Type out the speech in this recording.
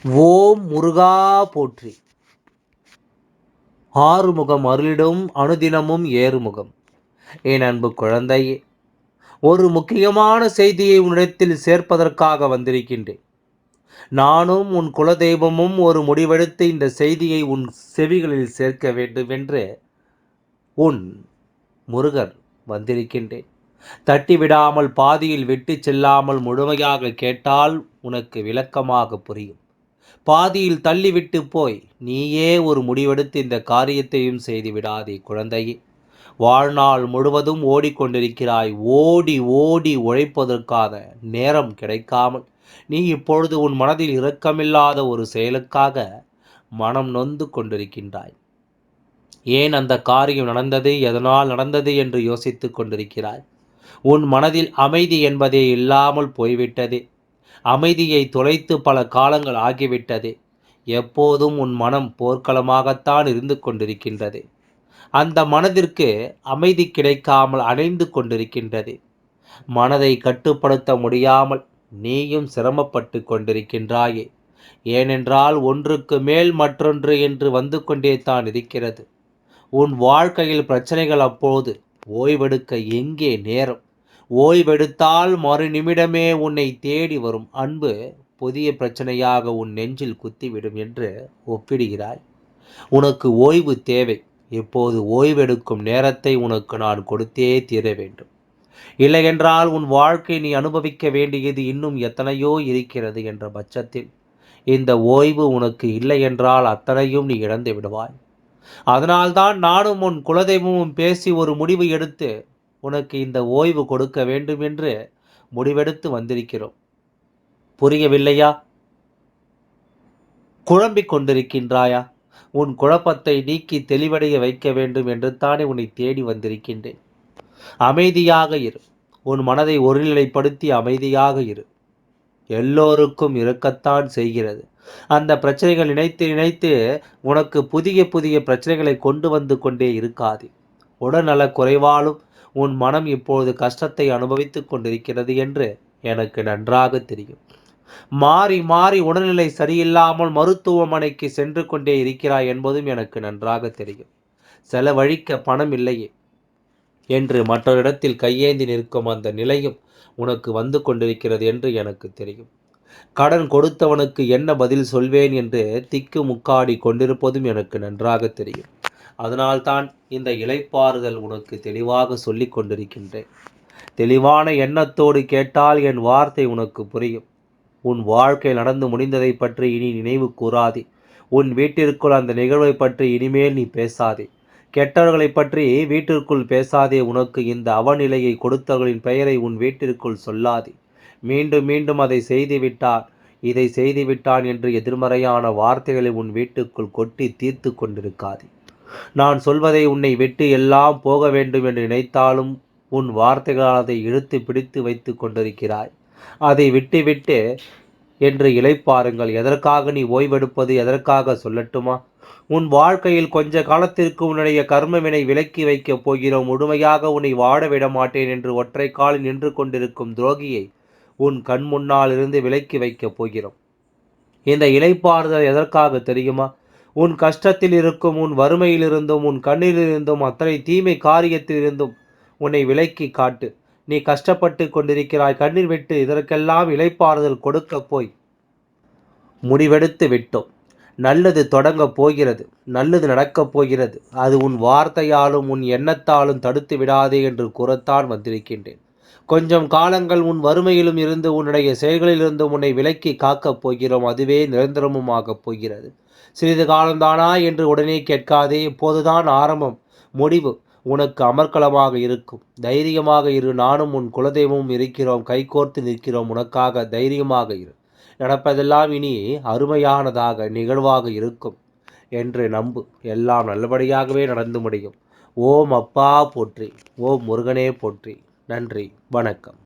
ஓம் முருகா போற்றி. ஆறுமுகம் அருளிடும் அனுதினமும் ஏறுமுகம். என் அன்பு குழந்தையே, ஒரு முக்கியமான செய்தியை உன்னிடத்தில் சேர்ப்பதற்காக வந்திருக்கின்றேன். நானும் உன் குலதெய்வமும் ஒரு முடிவெடுத்து இந்த செய்தியை உன் செவிகளில் சேர்க்க வேண்டுமென்று உன் முருகன் வந்திருக்கின்றேன். தட்டிவிடாமல், பாதியில் விட்டு செல்லாமல் முழுமையாக கேட்டால் உனக்கு விளக்கமாக புரியும். பாதியில் தள்ளிவிட்டு போய் நீயே ஒரு முடிவெடுத்து இந்த காரியத்தையும் செய்து விடாதே குழந்தையே. வாழ்நாள் முழுவதும் ஓடிக்கொண்டிருக்கிறாய். ஓடி ஓடி உழைப்பதற்கான நேரம் கிடைக்காமல் நீ இப்பொழுது உன் மனதில் இரக்கமில்லாத ஒரு செயலுக்காக மனம் நொந்து கொண்டிருக்கின்றாய். ஏன் அந்த காரியம் நடந்தது, எதனால் நடந்தது என்று யோசித்து கொண்டிருக்கிறாய். உன் மனதில் அமைதி என்பதே இல்லாமல் போய்விட்டது. அமைதியை தொலைத்து பல காலங்கள் ஆகிவிட்டது. எப்போதும் உன் மனம் போர்க்களமாகத்தான் இருந்து கொண்டிருக்கின்றது. அந்த மனதிற்கு அமைதி கிடைக்காமல் அணைந்து கொண்டிருக்கின்றது. மனதை கட்டுப்படுத்த முடியாமல் நீயும் சிரமப்பட்டு கொண்டிருக்கின்றாயே. ஏனென்றால் ஒன்றுக்கு மேல் மற்றொன்று என்று வந்து கொண்டே தான் இருக்கிறது. உன் வாழ்க்கையில் பிரச்சனைகள் அப்போது ஓய்வெடுக்க எங்கே நேரம்? ஓய்வெடுத்தால் மறு நிமிடமே உன்னை தேடி வரும் அன்பு புதிய பிரச்சனையாக உன் நெஞ்சில் குத்திவிடும் என்று ஒப்பிடுகிறாய். உனக்கு ஓய்வு தேவை. இப்போது ஓய்வெடுக்கும் நேரத்தை உனக்கு நான் கொடுத்தே தீர வேண்டும். இல்லையென்றால் உன் வாழ்க்கை நீ அனுபவிக்க வேண்டியது இன்னும் எத்தனையோ இருக்கிறது என்ற பட்சத்தில் இந்த ஓய்வு உனக்கு இல்லை என்றால் அத்தனையும் நீ இழந்து விடுவாய். அதனால்தான் நானும் உன் குலதெய்வமும் பேசி ஒரு முடிவு எடுத்து உனக்கு இந்த ஓய்வு கொடுக்க வேண்டும் என்று முடிவெடுத்து வந்திருக்கிறோம். புரியவில்லையா? குழம்பிக் கொண்டிருக்கின்றாயா? உன் குழப்பத்தை நீக்கி தெளிவடைய வைக்க வேண்டும் என்று தானே உன்னை தேடி வந்திருக்கின்றேன். அமைதியாக இரு. உன் மனதை ஒருநிலைப்படுத்தி அமைதியாக இரு. எல்லோருக்கும் இருக்கத்தான் செய்கிறது. அந்த பிரச்சனைகள் நினைத்து நினைத்து உனக்கு புதிய புதிய பிரச்சனைகளை கொண்டு வந்து கொண்டே இருக்காது. உடல்நல குறைவாலும் உன் மனம் இப்பொழுது கஷ்டத்தை அனுபவித்துக் கொண்டிருக்கிறது என்று எனக்கு நன்றாக தெரியும். மாறி மாறி உடல்நிலை சரியில்லாமல் மருத்துவமனைக்கு சென்று கொண்டே இருக்கிறாய் என்பதும் எனக்கு நன்றாக தெரியும். செலவழிக்க பணம் இல்லையே என்று மற்றொரிடத்தில் கையேந்தி நிற்கும் அந்த நிலையும் உனக்கு வந்து கொண்டிருக்கிறது என்று எனக்கு தெரியும். கடன் கொடுத்தவனுக்கு என்ன பதில் சொல்வேன் என்று திக்கு முக்காடி கொண்டிருப்பதும் எனக்கு நன்றாக தெரியும். அதனால்தான் இந்த இளைப்பாறுதல் உனக்கு தெளிவாக சொல்லி கொண்டிருக்கின்றேன். தெளிவான எண்ணத்தோடு கேட்டால் என் வார்த்தை உனக்கு புரியும். உன் வாழ்க்கை நடந்து முடிந்ததை பற்றி இனி நினைவு கூறாதே. உன் வீட்டிற்குள் அந்த நிகழ்வை பற்றி இனிமேல் நீ பேசாதே. கெட்டவர்களை பற்றி வீட்டிற்குள் பேசாதே. உனக்கு இந்த அவநிலையை கொடுத்தவர்களின் பெயரை உன் வீட்டிற்குள் சொல்லாதே. மீண்டும் மீண்டும் அதை செய்துவிட்டான், இதை செய்துவிட்டான் என்று எதிர்மறையான வார்த்தைகளை உன் வீட்டுக்குள் கொட்டி தீர்த்து கொண்டிருக்காதே. நான் சொல்வதை உன்னை விட்டு எல்லாம் போக வேண்டும் என்று நினைத்தாலும் உன் வார்த்தைகளால் அதை இழுத்து பிடித்து வைத்து கொண்டிருக்கிறாய். அதை விட்டு என்று இளைப்பாருங்கள். எதற்காக நீ ஓய்வெடுப்பது? எதற்காக சொல்லட்டுமா? உன் வாழ்க்கையில் கொஞ்ச காலத்திற்கு உன்னுடைய கர்மவினை விலக்கி வைக்கப் போகிறோம். முழுமையாக உன்னை வாழ விட மாட்டேன் என்று ஒற்றை காலில் நின்று கொண்டிருக்கும் துரோகியை உன் கண் முன்னால் இருந்து விலக்கி வைக்கப் போகிறோம். இந்த இளைப்பாறுதல் எதற்காக தெரியுமா? உன் கஷ்டத்தில் இருக்கும், உன் வறுமையிலிருந்தும், உன் கண்ணிலிருந்தும், அத்தனை தீமை காரியத்திலிருந்தும் உன்னை விலக்கி காட்டு. நீ கஷ்டப்பட்டு கொண்டிருக்கிறாய், கண்ணீர் விட்டு. இதற்கெல்லாம் இளைப்பாறுதல் கொடுக்க போய் முடிவெடுத்து விட்டோம். நல்லது தொடங்கப் போகிறது, நல்லது நடக்கப் போகிறது. அது உன் வார்த்தையாலும் உன் எண்ணத்தாலும் தடுத்து விடாதே என்று கூறத்தான் வந்திருக்கின்றேன். கொஞ்சம் காலங்கள் உன் வறுமையிலும் இருந்து உன்னுடைய செயல்களிலிருந்து உன்னை விலக்கி காக்கப் போகிறோம். அதுவே நிரந்தரமும் ஆகப் போகிறது. சிறிது காலம்தானா என்று உடனே கேட்காதே. இப்போதுதான் ஆரம்பம். முடிவு உனக்கு அமர்க்களமாக இருக்கும். தைரியமாக இரு. நானும் உன் குலதெய்வமும் இருக்கிறோம். கைகோர்த்து நிற்கிறோம் உனக்காக. தைரியமாக இரு. நடப்பதெல்லாம் இனி அருமையானதாக நிகழ்வாக இருக்கும் என்று நம்பு. எல்லாம் நல்லபடியாகவே நடந்து முடியும். ஓம் அப்பா போற்றி. ஓம் முருகனே போற்றி. நன்றி. வணக்கம்.